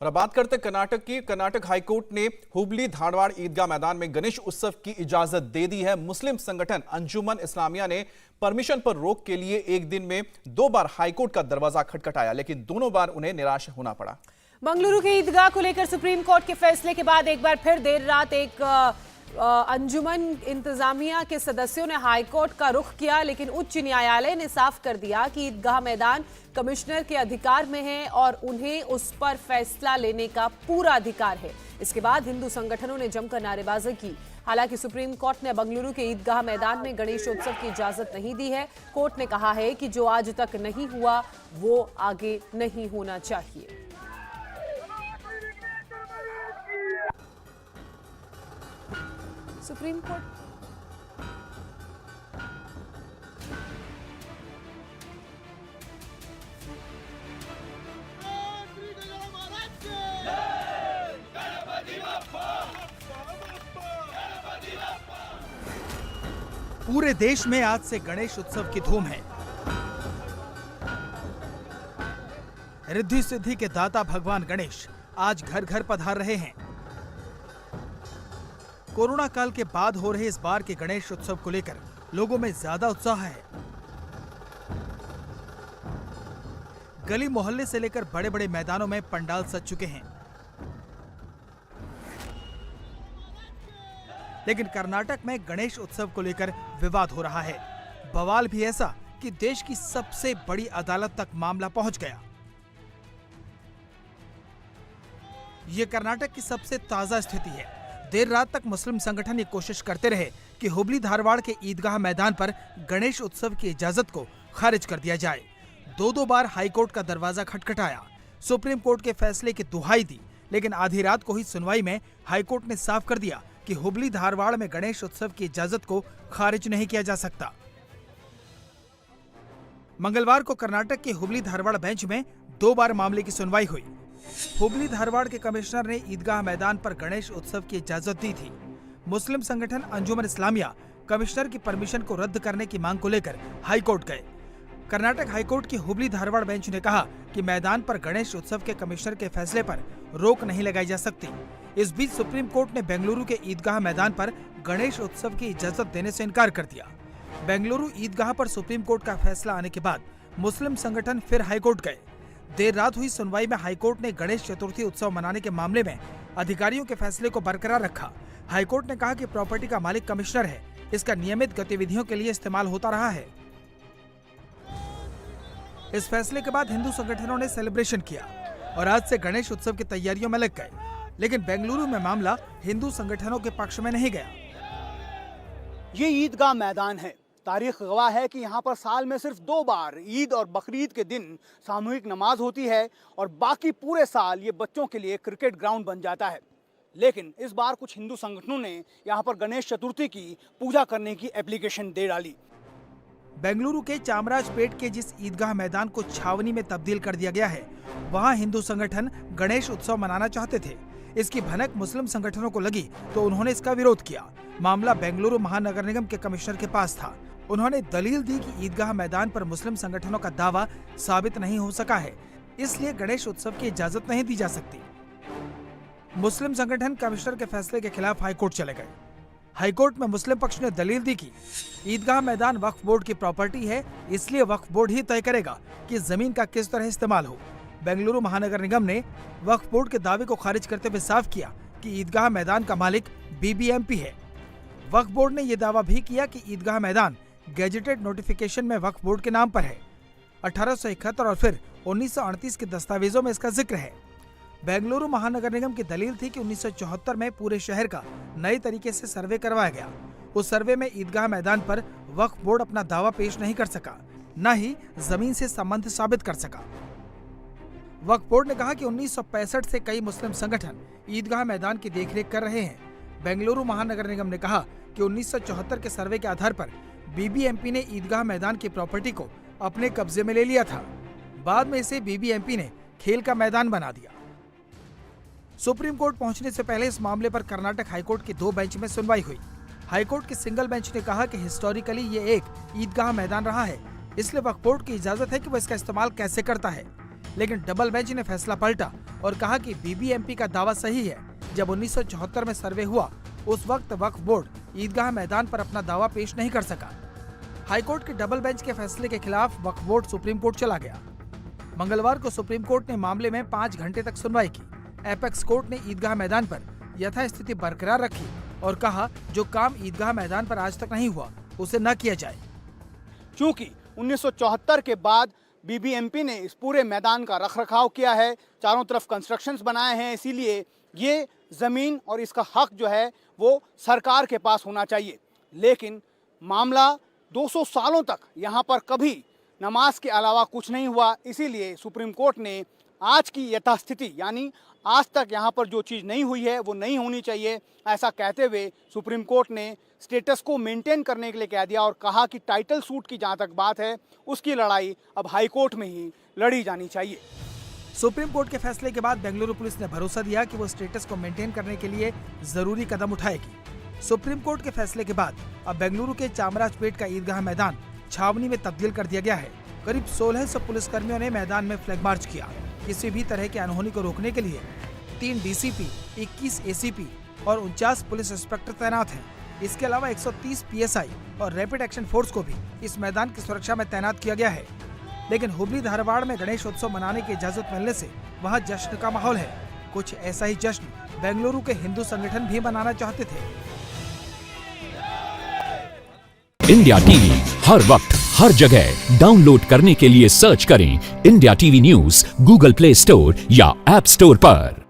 और अब बात करते कर्नाटक की। कर्नाटक हाईकोर्ट ने हुबली धारवाड़ ईदगाह मैदान में गणेश उत्सव की इजाजत दे दी है। मुस्लिम संगठन अंजुमन इस्लामिया ने परमिशन पर रोक के लिए एक दिन में 2 बार हाईकोर्ट का दरवाजा खटखटाया, लेकिन दोनों बार उन्हें निराश होना पड़ा। बंगलुरु के ईदगाह को लेकर सुप्रीम कोर्ट के फैसले के बाद एक बार फिर देर रात एक अंजुमन इंतजामिया के सदस्यों ने हाईकोर्ट का रुख किया, लेकिन उच्च न्यायालय ने साफ कर दिया कि ईदगाह मैदान कमिश्नर के अधिकार में है और उन्हें उस पर फैसला लेने का पूरा अधिकार है। इसके बाद हिंदू संगठनों ने जमकर नारेबाजी की। हालांकि सुप्रीम कोर्ट ने बंगलुरु के ईदगाह मैदान में गणेशोत्सव की इजाजत नहीं दी है। कोर्ट ने कहा है कि जो आज तक नहीं हुआ वो आगे नहीं होना चाहिए। सुप्रीम कोर्ट पूरे देश में आज से गणेश उत्सव की धूम है। रिद्धि सिद्धि के दाता भगवान गणेश आज घर घर पधार रहे हैं। कोरोना काल के बाद हो रहे इस बार के गणेश उत्सव को लेकर लोगों में ज्यादा उत्साह है। गली मोहल्ले से लेकर बड़े बड़े मैदानों में पंडाल सज चुके हैं। लेकिन कर्नाटक में गणेश उत्सव को लेकर विवाद हो रहा है। बवाल भी ऐसा कि देश की सबसे बड़ी अदालत तक मामला पहुंच गया। यह कर्नाटक की सबसे ताजा स्थिति है। देर रात तक मुस्लिम संगठन ये कोशिश करते रहे कि हुबली धारवाड़ के ईदगाह मैदान पर गणेश उत्सव की इजाजत को खारिज कर दिया जाए। 2 बार हाईकोर्ट का दरवाजा खटखटाया, सुप्रीम कोर्ट के फैसले की दुहाई दी, लेकिन आधी रात को हुई सुनवाई में हाईकोर्ट ने साफ कर दिया कि हुबली धारवाड़ में गणेश उत्सव की इजाजत को खारिज नहीं किया जा सकता। मंगलवार को कर्नाटक के हुबली धारवाड़ बेंच में 2 बार मामले की सुनवाई हुई। हुबली धारवाड़ के कमिश्नर ने ईदगाह मैदान पर गणेश उत्सव की इजाजत दी थी। मुस्लिम संगठन अंजुमन इस्लामिया कमिश्नर की परमिशन को रद्द करने की मांग को लेकर हाईकोर्ट गए। कर्नाटक हाईकोर्ट की हुबली धारवाड़ बेंच ने कहा कि मैदान पर गणेश उत्सव के कमिश्नर के फैसले पर रोक नहीं लगाई जा सकती। इस बीच सुप्रीम कोर्ट ने बेंगलुरु के ईदगाह मैदान पर गणेश उत्सव की इजाजत देने से इनकार कर दिया। बेंगलुरु ईदगाह पर सुप्रीम कोर्ट का फैसला आने के बाद मुस्लिम संगठन फिर हाईकोर्ट गए। देर रात हुई सुनवाई में हाईकोर्ट ने गणेश चतुर्थी उत्सव मनाने के मामले में अधिकारियों के फैसले को बरकरार रखा। हाईकोर्ट ने कहा कि प्रॉपर्टी का मालिक कमिश्नर है, इसका नियमित गतिविधियों के लिए इस्तेमाल होता रहा है। इस फैसले के बाद हिंदू संगठनों ने सेलिब्रेशन किया और आज से गणेश उत्सव की तैयारियों में लग गए। लेकिन बेंगलुरु में मामला हिंदू संगठनों के पक्ष में नहीं गया। ये ईदगाह मैदान है। तारीख गवाह है कि यहाँ पर साल में सिर्फ 2 बार ईद और बकरीद के दिन सामूहिक नमाज होती है और बाकी पूरे साल ये बच्चों के लिए क्रिकेट ग्राउंड बन जाता है। लेकिन इस बार कुछ हिंदू संगठनों ने यहाँ पर गणेश चतुर्थी की पूजा करने की एप्लीकेशन दे डाली। बेंगलुरु के चामराजपेट के जिस ईदगाह मैदान को छावनी में तब्दील कर दिया गया है, वहाँ हिंदू संगठन गणेश उत्सव मनाना चाहते थे। इसकी भनक मुस्लिम संगठनों को लगी तो उन्होंने इसका विरोध किया। मामला बेंगलुरु महानगर निगम के कमिश्नर के पास था। उन्होंने दलील दी कि ईदगाह मैदान पर मुस्लिम संगठनों का दावा साबित नहीं हो सका है, इसलिए गणेश उत्सव की इजाजत नहीं दी जा सकती। मुस्लिम संगठन कमिश्नर के फैसले के खिलाफ हाईकोर्ट चले गए। हाईकोर्ट में मुस्लिम पक्ष ने दलील दी कि ईदगाह मैदान वक्फ बोर्ड की प्रॉपर्टी है, इसलिए वक्फ बोर्ड ही तय करेगा कि जमीन का किस तरह इस्तेमाल हो। बेंगलुरु महानगर निगम ने वक्फ बोर्ड के दावे को खारिज करते हुए साफ किया कि ईदगाह मैदान का मालिक बीबीएमपी है। वक्फ बोर्ड ने यह दावा भी किया कि ईदगाह मैदान गैजेटेड नोटिफिकेशन में वक्फ बोर्ड के नाम पर है। 1871 और फिर 1938 के दस्तावेजों में इसका जिक्र है। बेंगलुरु महानगर निगम की दलील थी कि 1974 में पूरे शहर का नए तरीके से सर्वे करवाया गया। उस सर्वे में ईदगाह मैदान पर वक्फ बोर्ड अपना दावा पेश नहीं कर सका, न ही जमीन से संबंध साबित कर सका। वक्फ बोर्ड ने कहा कि 1965 से कई मुस्लिम संगठन ईदगाह मैदान की देखरेख कर रहे हैं। बेंगलुरु महानगर निगम ने कहा कि 1974 के सर्वे के आधार पर बीबीएमपी ने ईदगाह मैदान की प्रॉपर्टी को अपने कब्जे में ले लिया था। बाद में इसे बीबीएमपी ने खेल का मैदान बना दिया। सुप्रीम कोर्ट पहुंचने से पहले इस मामले पर कर्नाटक हाईकोर्ट की 2 बेंच में सुनवाई हुई। हाईकोर्ट के सिंगल बेंच ने कहा कि हिस्टोरिकली ये एक ईदगाह मैदान रहा है, इसलिए वक्फ बोर्ड की इजाजत है कि वह इसका इस्तेमाल कैसे करता है। लेकिन डबल बेंच ने फैसला पलटा और कहा कि बीबीएमपी का दावा सही है। जब 1974 में सर्वे हुआ उस वक्त वक्फ बोर्ड ईदगाह मैदान पर अपना दावा पेश नहीं कर सका। हाईकोर्ट के डबल बेंच के फैसले के खिलाफ वक्फ बोर्ड सुप्रीम कोर्ट चला गया। मंगलवार को सुप्रीम कोर्ट ने मामले में 5 घंटे तक सुनवाई की। एपेक्स कोर्ट ने ईदगाह मैदान पर यथास्थिति बरकरार रखी और कहा जो काम ईदगाह मैदान पर आज तक नहीं हुआ उसे न किया जाए। चूंकि 1974 के बाद बीबीएमपी ने इस पूरे मैदान का रखरखाव किया है, चारों तरफ कंस्ट्रक्शंस बनाए हैं, इसीलिए ये ज़मीन और इसका हक जो है वो सरकार के पास होना चाहिए। लेकिन मामला 200 सालों तक यहाँ पर कभी नमाज के अलावा कुछ नहीं हुआ, इसीलिए सुप्रीम कोर्ट ने आज की यथास्थिति यानी आज तक यहाँ पर जो चीज़ नहीं हुई है वो नहीं होनी चाहिए, ऐसा कहते हुए सुप्रीम कोर्ट ने स्टेटस को मेंटेन करने के लिए कह दिया और कहा कि टाइटल सूट की जहाँ तक बात है उसकी लड़ाई अब हाई कोर्ट में ही लड़ी जानी चाहिए। सुप्रीम कोर्ट के फैसले के बाद बेंगलुरु पुलिस ने भरोसा दिया कि वो स्टेटस को मेंटेन करने के लिए जरूरी कदम उठाएगी। सुप्रीम कोर्ट के फैसले के बाद अब बेंगलुरु के चामराजपेट का ईदगाह मैदान छावनी में तब्दील कर दिया गया है। करीब 1600 पुलिसकर्मियों ने मैदान में फ्लैग मार्च किया। किसी भी तरह की अनहोनी को रोकने के लिए 3 डीसीपी, 21 एसीपी और 49 पुलिस इंस्पेक्टर तैनात हैं। इसके अलावा 130 पीएसआई और रैपिड एक्शन फोर्स को भी इस मैदान की सुरक्षा में तैनात किया गया है। लेकिन हुबली धारवाड़ में गणेश उत्सव मनाने की इजाजत मिलने से वहां जश्न का माहौल है। कुछ ऐसा ही जश्न बेंगलुरु के हिंदू संगठन भी मनाना चाहते थे। इंडिया टीवी हर वक्त हर जगह डाउनलोड करने के लिए सर्च करें India TV news Google play store या ऐप स्टोर पर।